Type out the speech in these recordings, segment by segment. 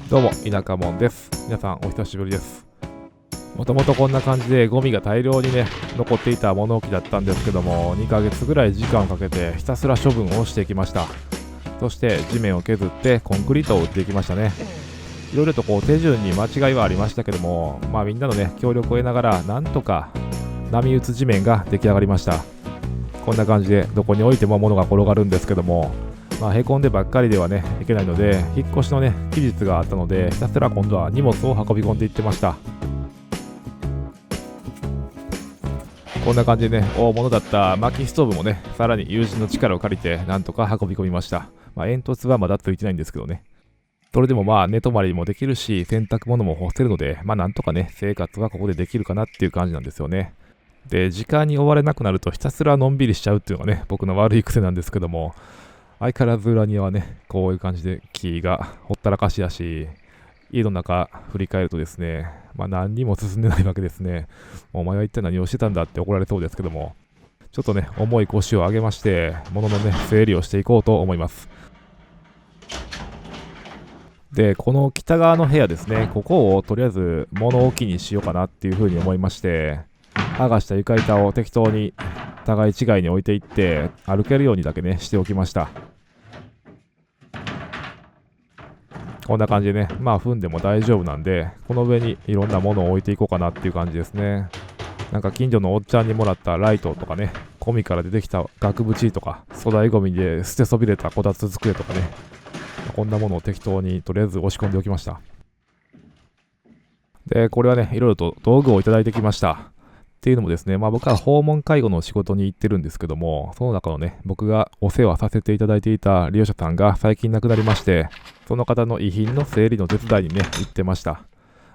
どうも、田舎もんです。皆さん、お久しぶりです。もともとこんな感じでゴミが大量にね、残っていた物置だったんですけども、2ヶ月ぐらい時間をかけてひたすら処分をしていきました。そして地面を削ってコンクリートを打っていきましたね。いろいろと手順に間違いはありましたけども、みんなのね、協力を得ながら、なんとか波打つ地面が出来上がりました。こんな感じでどこに置いても物が転がるんですけども、へこんでばっかりではねいけないので、引っ越しのね期日があったので、ひたすら今度は荷物を運び込んでいってました。こんな感じでね、大物だった薪ストーブもね、さらに友人の力を借りてなんとか運び込みました。煙突はまだついてないんですけどね。それでも寝泊まりもできるし、洗濯物も干せるので、なんとかね生活はここでできるかなっていう感じなんですよね。で、時間に追われなくなるとひたすらのんびりしちゃうっていうのがね、僕の悪い癖なんですけども、相変わらず裏庭はね、こういう感じで木がほったらかしだし、家の中振り返るとですね、何にも進んでないわけですね。お前は一体何をしてたんだって怒られそうですけども、ちょっとね、重い腰を上げまして、物のね、整理をしていこうと思います。で、この北側の部屋ですね、ここをとりあえず物置にしようかなっていうふうに思いまして、剥がした床板を適当に互い違いに置いていって、歩けるようにだけね、しておきました。こんな感じでね、踏んでも大丈夫なんで、この上にいろんなものを置いていこうかなっていう感じですね。なんか近所のおっちゃんにもらったライトとかね、ゴミから出てきた額縁とか、粗大ゴミで捨てそびれたこたつ机とかね、こんなものを適当にとりあえず押し込んでおきました。で、これはね、いろいろと道具をいただいてきました。っていうのもですね、僕は訪問介護の仕事に行ってるんですけども、その中のね、僕がお世話させていただいていた利用者さんが最近亡くなりまして、その方の遺品の整理の手伝いにね、行ってました。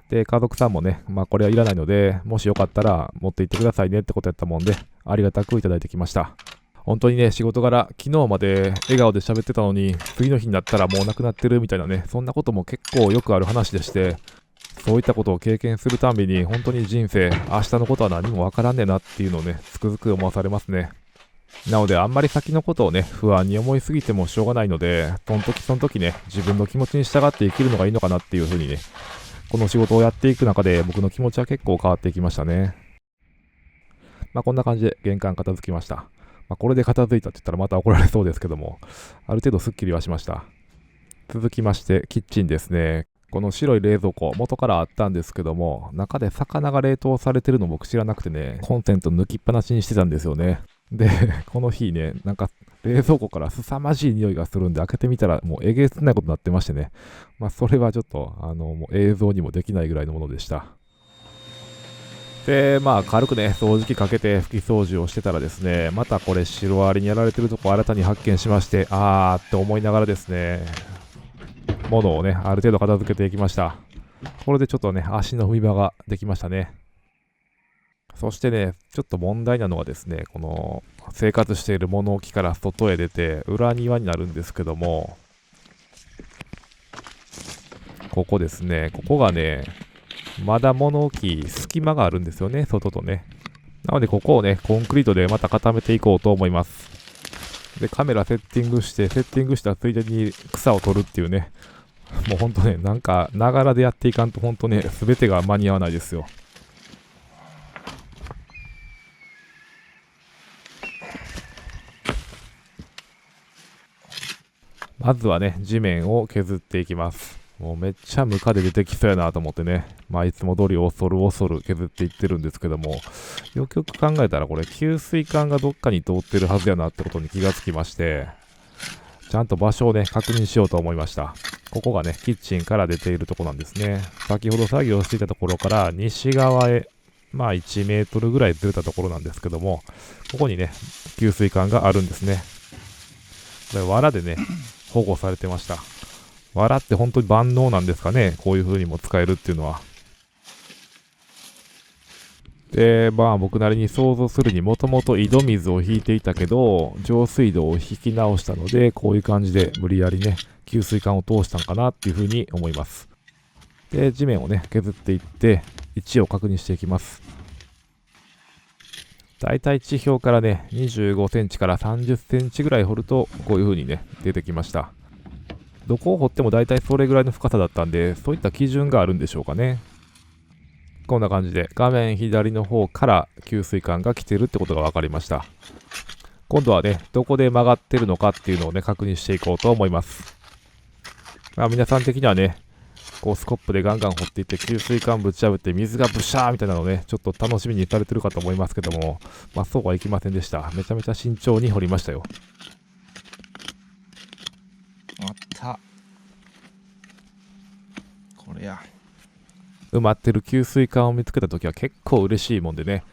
で、家族さんもね、これはいらないので、もしよかったら持って行ってくださいねってことやったもんで、ありがたくいただいてきました。本当にね、仕事柄、昨日まで笑顔で喋ってたのに、次の日になったらもう亡くなってるみたいなね、そんなことも結構よくある話でして、そういったことを経験するたんびに、本当に人生、明日のことは何もわからんねえなっていうのをね、つくづく思わされますね。なので、あんまり先のことをね、不安に思いすぎてもしょうがないので、その時その時ね、自分の気持ちに従って生きるのがいいのかなっていうふうにね、この仕事をやっていく中で僕の気持ちは結構変わっていきましたね。こんな感じで玄関片付きました。これで片付いたって言ったらまた怒られそうですけども、ある程度スッキリはしました。続きまして、キッチンですね。この白い冷蔵庫、元からあったんですけども、中で魚が冷凍されてるの僕知らなくてね、コンセント抜きっぱなしにしてたんですよね。で、この日ね、なんか冷蔵庫から凄まじい匂いがするんで、開けてみたらもうえげつないことになってましてね。それはちょっと、もう映像にもできないぐらいのものでした。で、軽くね、掃除機かけて拭き掃除をしてたらですね、またこれシロアリにやられてるとこ新たに発見しまして、って思いながらですね、物をね、ある程度片付けていきました。これでちょっとね、足の踏み場ができましたね。そしてね、ちょっと問題なのはですね、この生活している物置から外へ出て、裏庭になるんですけども、ここですね、ここがね、まだ物置、隙間があるんですよね、外とね。なので、ここをね、コンクリートでまた固めていこうと思います。で、カメラセッティングして、セッティングしたついでに草を取るっていうね、もうほんとね、なんか、ながらでやっていかんとほんとね、すべてが間に合わないですよ。まずはね、地面を削っていきます。もうめっちゃムカデ出てきそうやなと思ってね、いつも通り恐る恐る削っていってるんですけども、よくよく考えたらこれ、給水管がどっかに通ってるはずやなってことに気がつきまして、ちゃんと場所をね、確認しようと思いました。ここがね、キッチンから出ているとこなんですね。先ほど作業していたところから西側へ、1メートルぐらいずれたところなんですけども、ここにね、給水管があるんですね。これ、藁でね、保護されてました。藁って本当に万能なんですかね、こういう風にも使えるっていうのは。で、僕なりに想像するにもともと井戸水を引いていたけど、上水道を引き直したので、こういう感じで無理やりね、給水管を通したんかなっていう風に思います。で、地面をね、削っていって、位置を確認していきます。だいたい地表からね、25センチから30センチぐらい掘ると、こういう風にね、出てきました。どこを掘っても大体それぐらいの深さだったんで、そういった基準があるんでしょうかね。こんな感じで画面左の方から給水管が来てるってことが分かりました。今度はね、どこで曲がってるのかっていうのをね、確認していこうと思います。皆さん的にはね、こうスコップでガンガン掘っていって給水管ぶち破って水がブシャーみたいなのをね、ちょっと楽しみにされてるかと思いますけども、そうはいきませんでした。めちゃめちゃ慎重に掘りましたよ。あった。これや。埋まってる給水管を見つけたときは結構嬉しいもんでね。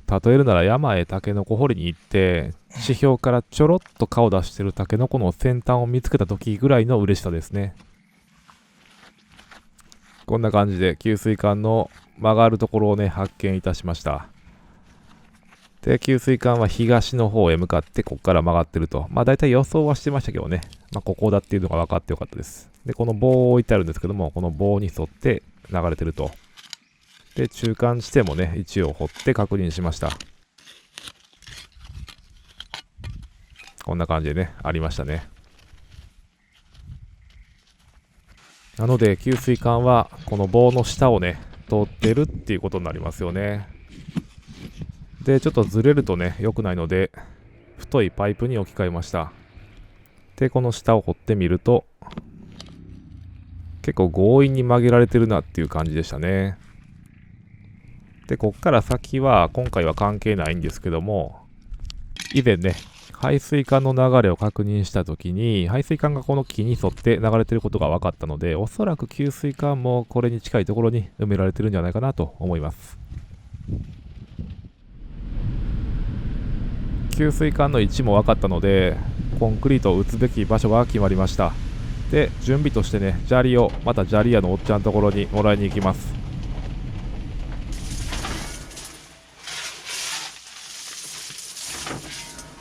例えるなら山へタケノコ掘りに行って、地表からちょろっと顔出してるタケノコの先端を見つけたときぐらいの嬉しさですね。こんな感じで給水管の曲がるところをね、発見いたしました。で、給水管は東の方へ向かってここから曲がってると。だいたい予想はしてましたけどね。ここだっていうのが分かってよかったです。で、この棒を置いてあるんですけども、この棒に沿って流れてると。で、中間地点もね、位置を掘って確認しました。こんな感じでね、ありましたね。なので、給水管はこの棒の下をね、通ってるっていうことになりますよね。で、ちょっとずれるとね、良くないので、太いパイプに置き換えました。で、この下を掘ってみると、結構強引に曲げられてるなっていう感じでしたね。で、こっから先は今回は関係ないんですけども、以前ね、排水管の流れを確認したときに、排水管がこの木に沿って流れてることが分かったので、おそらく給水管もこれに近いところに埋められてるんじゃないかなと思います。給水管の位置も分かったので、コンクリートを打つべき場所が決まりました。で、準備としてね、砂利をまた砂利屋のおっちゃんのところにもらいに行きます。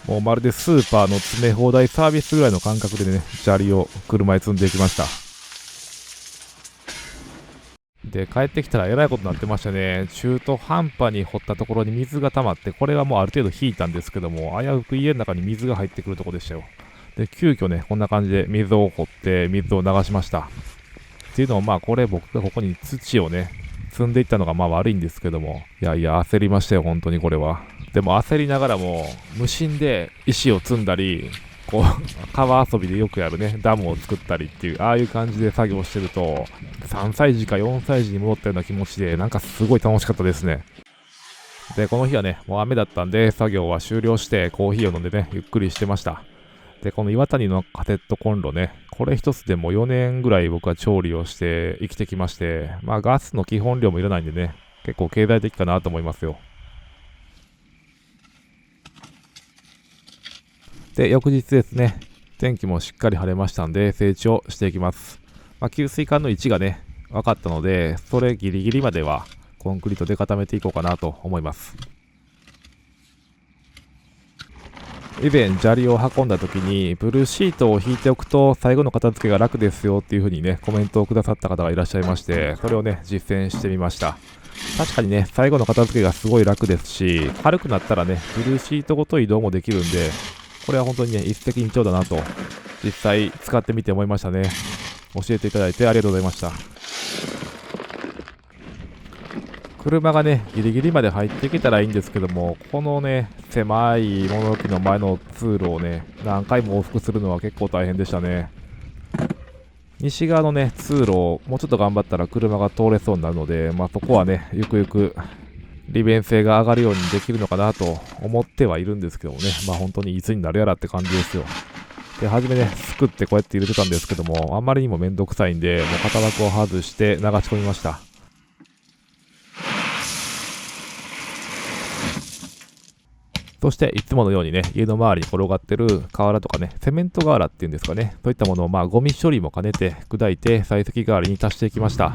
もうまるでスーパーの詰め放題サービスぐらいの感覚でね、砂利を車に積んでいきました。で、帰ってきたらえらいことになってましたね。中途半端に掘ったところに水が溜まって、これがもうある程度引いたんですけども、危うく家の中に水が入ってくるとこでしたよ。で、急遽ね、こんな感じで水を掘って水を流しました。っていうのもこれ僕がここに土をね、積んでいったのが悪いんですけども、いやいや焦りましたよ、本当にこれは。でも焦りながらも、無心で石を積んだり、こう、川遊びでよくやるね、ダムを作ったりっていう、ああいう感じで作業してると、3歳児か4歳児に戻ったような気持ちで、なんかすごい楽しかったですね。で、この日はね、もう雨だったんで、作業は終了して、コーヒーを飲んでね、ゆっくりしてました。で、この岩谷のカセットコンロね、これ一つでも4年ぐらい僕は調理をして生きてきまして、ガスの基本量もいらないんでね、結構経済的かなと思いますよ。で、翌日ですね、天気もしっかり晴れましたんで、整地をしていきます。給水管の位置がね、分かったので、それギリギリまではコンクリートで固めていこうかなと思います。以前砂利を運んだ時にブルーシートを引いておくと最後の片付けが楽ですよっていう風にねコメントをくださった方がいらっしゃいまして、それをね実践してみました。確かにね最後の片付けがすごい楽ですし、軽くなったらねブルーシートごと移動もできるんで、これは本当にね一石二鳥だなと実際使ってみて思いましたね。教えていただいてありがとうございました。車がねギリギリまで入っていけたらいいんですけども、このね狭い物置の前の通路をね何回も往復するのは結構大変でしたね。西側のね通路をもうちょっと頑張ったら車が通れそうになるので、そこはねゆくゆく利便性が上がるようにできるのかなと思ってはいるんですけどもね、本当にいつになるやらって感じですよ。で、初めねすくってこうやって入れてたんですけども、あんまりにもめんどくさいんでもう型枠を外して流し込みました。そしていつものようにね家の周りに転がってる瓦とかねセメント瓦っていうんですかね、そういったものをゴミ処理も兼ねて砕いて採石代わりに足していきました。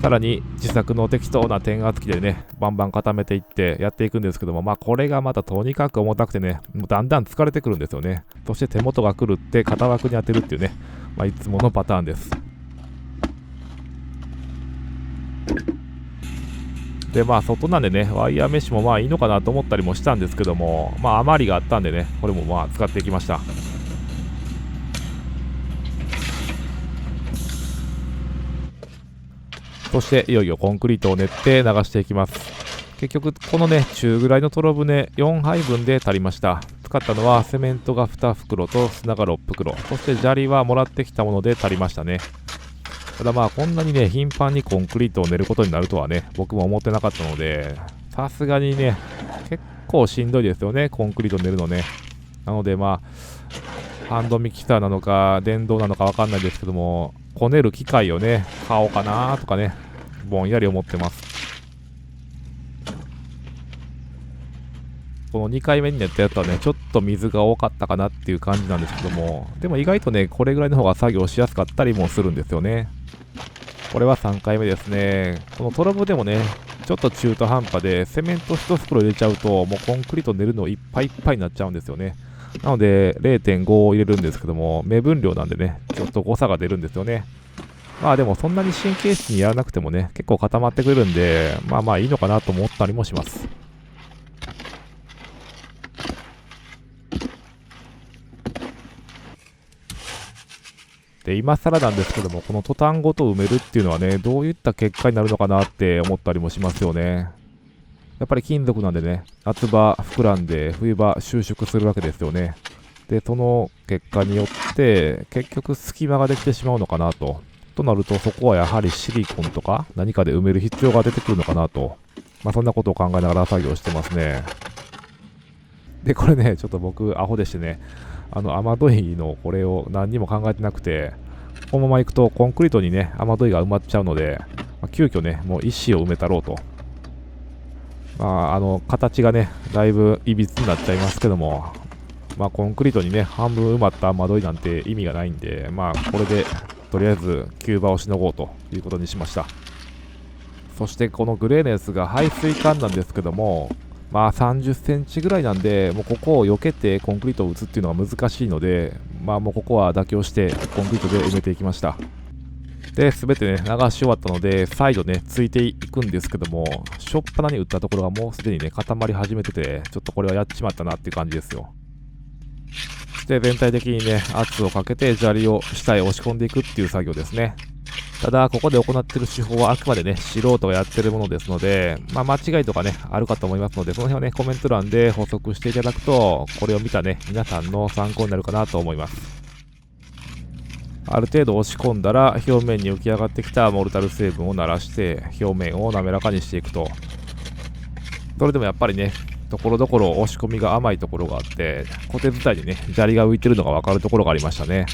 さらに自作の適当な転圧機でねバンバン固めていってやっていくんですけども、これがまたとにかく重たくてねもうだんだん疲れてくるんですよね。そして手元が狂って型枠に当てるっていうね、いつものパターンです。で外なんでねワイヤーメッシュもいいのかなと思ったりもしたんですけども、余りがあったんでねこれも使っていきました。そしていよいよコンクリートを練って流していきます。結局このね中ぐらいの泥船4杯分で足りました。使ったのはセメントが2袋と砂が6袋、そして砂利はもらってきたもので足りましたね。ただまあこんなにね頻繁にコンクリートを練ることになるとはね僕も思ってなかったので、さすがにね結構しんどいですよね、コンクリート練るのね。なのでまあハンドミキサーなのか電動なのかわかんないですけども、こねる機械をね買おうかなとかねぼんやり思ってます。この2回目にやったやつはねちょっと水が多かったかなっていう感じなんですけども、でも意外とねこれぐらいの方が作業しやすかったりもするんですよね。これは3回目ですね。このトロボでもねちょっと中途半端でセメント1袋入れちゃうともうコンクリート練るのいっぱいいっぱいになっちゃうんですよね。なので 0.5 を入れるんですけども、目分量なんでねちょっと誤差が出るんですよね。まあでもそんなに神経質にやらなくてもね結構固まってくれるんで、まあまあいいのかなと思ったりもします。で今更なんですけども、このトタンごと埋めるっていうのはねどういった結果になるのかなって思ったりもしますよね。やっぱり金属なんでね、夏場膨らんで冬場収縮するわけですよね。でその結果によって結局隙間ができてしまうのかなと。となるとそこはやはりシリコンとか何かで埋める必要が出てくるのかなと。まあそんなことを考えながら作業してますね。でこれねちょっと僕アホでしてね、雨どいのこれを何にも考えてなくて、このまま行くとコンクリートにね雨どいが埋まっちゃうので、急遽ねもう石を埋めたろうと。形がねだいぶいびつになっちゃいますけども、コンクリートにね半分埋まった雨どいなんて意味がないんで、これでとりあえず急場をしのごうということにしました。そしてこのグレーのやつが排水管なんですけども、30センチぐらいなんで、もうここを避けてコンクリートを打つっていうのが難しいので、もうここは妥協してコンクリートで埋めていきました。で、すべてね、流し終わったので、再度ね、ついていくんですけども、しょっぱなに打ったところがもうすでにね、固まり始めてて、ちょっとこれはやっちまったなっていう感じですよ。そして全体的にね、圧をかけて砂利を下へ押し込んでいくっていう作業ですね。ただ、ここで行っている手法はあくまでね、素人がやってるものですので、間違いとかね、あるかと思いますので、その辺はね、コメント欄で補足していただくと、これを見たね、皆さんの参考になるかなと思います。ある程度押し込んだら、表面に浮き上がってきたモルタル成分を慣らして、表面を滑らかにしていくと。それでもやっぱりね、ところどころ押し込みが甘いところがあって、コテ伝いにね、砂利が浮いてるのが分かるところがありましたね。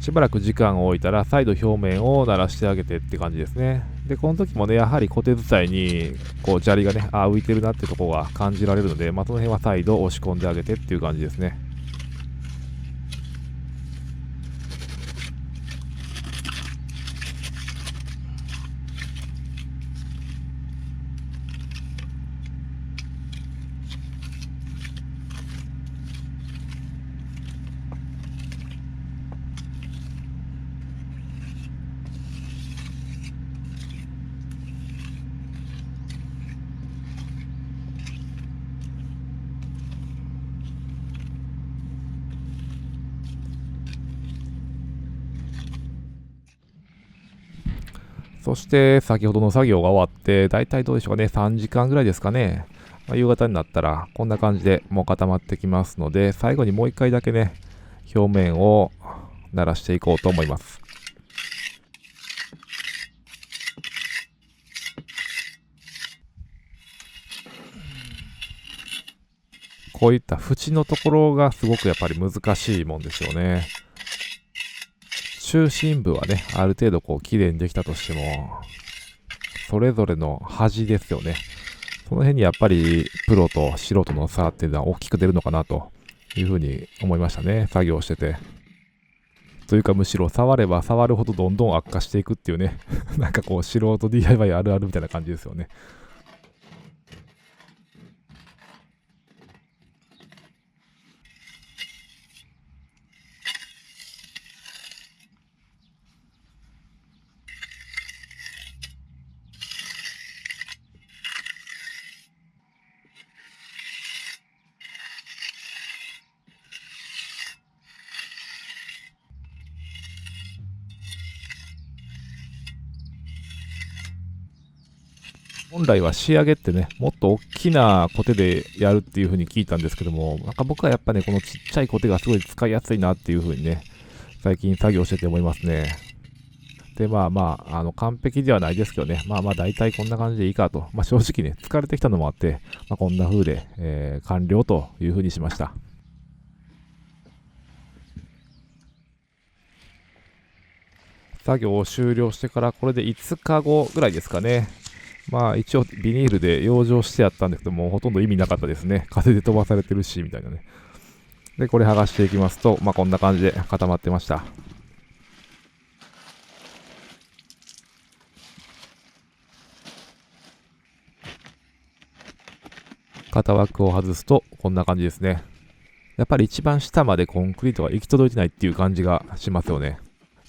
しばらく時間を置いたら再度表面を慣らしてあげてって感じですね。で、この時もね、やはりコテ伝いにこう砂利がね、浮いてるなってところが感じられるので、その辺は再度押し込んであげてっていう感じですね。そして先ほどの作業が終わって、だいたいどうでしょうかね、3時間ぐらいですかね。夕方になったらこんな感じでもう固まってきますので、最後にもう一回だけね、表面を慣らしていこうと思います。こういった縁のところがすごくやっぱり難しいもんですよね。中心部はね、ある程度こう綺麗にできたとしても、それぞれの端ですよね。その辺にやっぱりプロと素人の差っていうのは大きく出るのかなというふうに思いましたね、作業してて。というかむしろ触れば触るほどどんどん悪化していくっていうねなんかこう素人 DIY あるあるみたいな感じですよね。本来は仕上げってね、もっと大きなコテでやるっていう風に聞いたんですけども、なんか僕はやっぱね、このちっちゃいコテがすごい使いやすいなっていう風にね、最近作業してて思いますね。で、完璧ではないですけどね、大体こんな感じでいいかと。正直ね、疲れてきたのもあって、こんな風で、完了という風にしました。作業を終了してからこれで5日後ぐらいですかね。一応ビニールで養生してやったんですけども、ほとんど意味なかったですね。風で飛ばされてるし、みたいなね。で、これ剥がしていきますと、こんな感じで固まってました。型枠を外すと、こんな感じですね。やっぱり一番下までコンクリートが行き届いてないっていう感じがしますよね。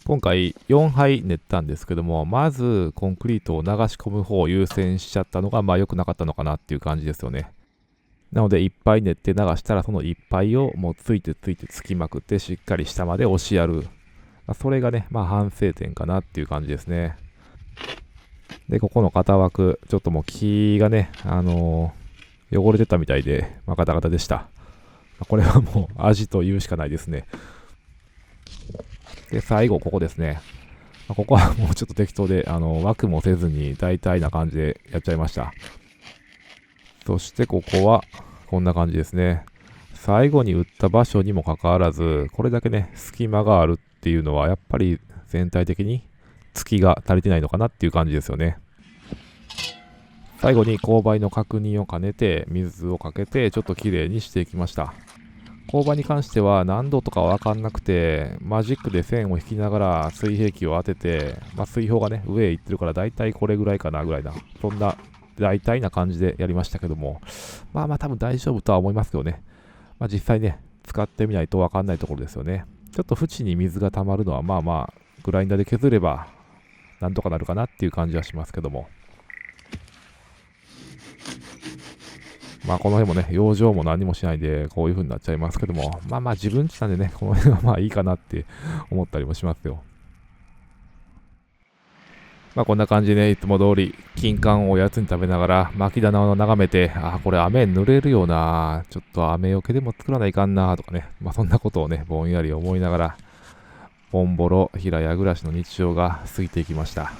今回4杯練ったんですけども、まずコンクリートを流し込む方を優先しちゃったのが良くなかったのかなっていう感じですよね。なので1杯練って流したらその1杯をもうついてつきまくってしっかり下まで押しやる。それがね、反省点かなっていう感じですね。で、ここの型枠、ちょっともう木がね、汚れてたみたいで、ガタガタでした。これはもう味と言うしかないですね。で、最後、ここですね。ここはもうちょっと適当で、枠もせずに大体な感じでやっちゃいました。そしてここは、こんな感じですね。最後に打った場所にもかかわらず、これだけね、隙間があるっていうのは、やっぱり全体的に月が足りてないのかなっていう感じですよね。最後に勾配の確認を兼ねて、水をかけて、ちょっときれいにしていきました。勾配に関しては何度とかわかんなくて、マジックで線を引きながら水平器を当てて、水泡がね、上へ行ってるから大体これぐらいかなぐらいな、そんな大体な感じでやりましたけども、多分大丈夫とは思いますけどね。実際ね、使ってみないとわかんないところですよね。ちょっと縁に水が溜まるのはグラインダーで削ればなんとかなるかなっていう感じはしますけども。この辺もね、養生も何もしないで、こういう風になっちゃいますけども、自分ちなんでね、この辺はいいかなって思ったりもしますよ。こんな感じでね、いつも通り、金柑をおやつに食べながら、巻き棚を眺めて、これ雨濡れるよな、ちょっと雨よけでも作らないかんな、とかね、そんなことをね、ぼんやり思いながら、ボンボロ、平屋暮らしの日常が過ぎていきました。